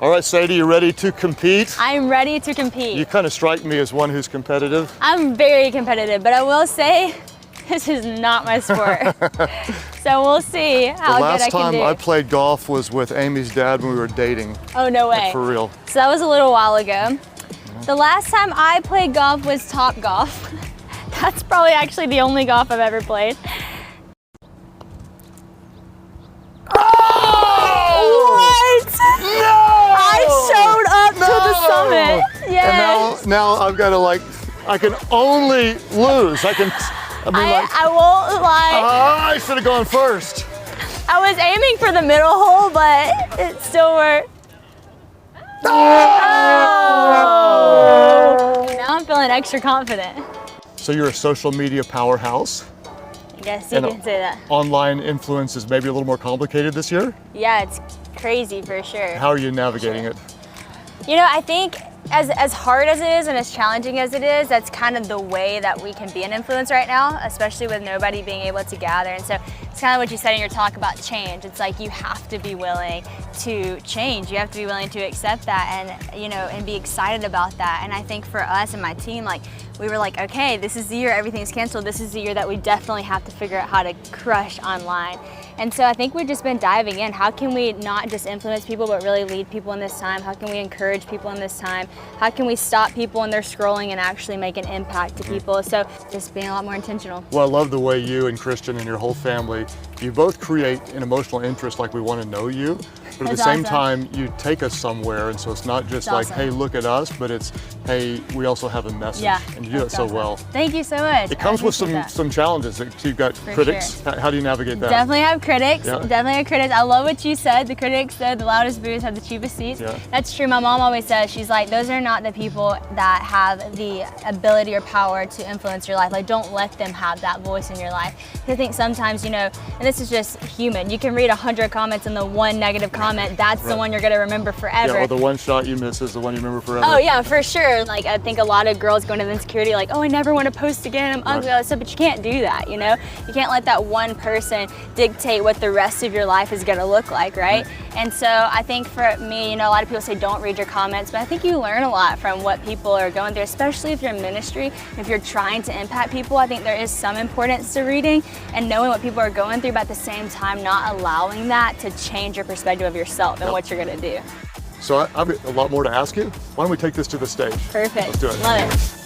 All right, Sadie, you ready to compete? I'm ready to compete. You kind of strike me as one who's competitive. I'm very competitive, but I will say this is not my sport. So we'll see how good I can do. The last time I played golf was with Amy's dad when we were dating. Oh, no way. Like, for real. So that was a little while ago. The last time I played golf was Top Golf. That's probably actually the only golf I've ever played. Oh! What? No! I showed up to the summit. Yes. And now I've got to I can only lose. I won't lie. I should have gone first. I was aiming for the middle hole, but it still worked. Oh! Now I'm feeling extra confident. So you're a social media powerhouse. I guess you can say that. Online influence is maybe a little more complicated this year? Yeah, it's crazy for sure. How are you navigating it? You know, I think as hard as it is and as challenging as it is, that's kind of the way that we can be an influence right now, especially with nobody being able to gather. And so it's kind of what you said in your talk about change. It's like you have to be willing to change. You have to be willing to accept that and, you know, and be excited about that. And I think for us and my team, like, we were like, okay, this is the year everything's canceled. This is the year that we definitely have to figure out how to crush online. And so I think we've just been diving in. How can we not just influence people, but really lead people in this time? How can we encourage people in this time? How can we stop people when they're scrolling and actually make an impact to people? So just being a lot more intentional. Well, I love the way you and Christian and your whole family, you both create an emotional interest, like we want to know you, but at the same time, you take us somewhere. And so it's not just like, hey, look at us, but it's, hey, we also have a message. Yeah, and you do it so well. Thank you so much. It comes with some challenges. You've got critics. Sure. How do you navigate that? Definitely have critics. Yeah. Definitely have critics. I love what you said. The critics said the loudest booths have the cheapest seats. Yeah. That's true. My mom always says, she's like, those are not the people that have the ability or power to influence your life. Like, don't let them have that voice in your life. I think sometimes, you know, and this is just human, you can read 100 comments and the one negative comment, that's the one you're going to remember forever. Yeah, or the one shot you miss is the one you remember forever. Oh yeah, for sure. Like, I think a lot of girls go into the insecurity like, oh, I never want to post again, I'm ugly, all that stuff, but you can't do that, you know? You can't let that one person dictate what the rest of your life is going to look like, right? And so I think for me, you know, a lot of people say don't read your comments, but I think you learn a lot from what people are going through, especially if you're in ministry, if you're trying to impact people. I think there is some importance to reading and knowing what people are going through, but at the same time not allowing that to change your perspective of yourself and what you're going to do. So I've got a lot more to ask you. Why don't we take this to the stage? Perfect. Let's do it. Love it.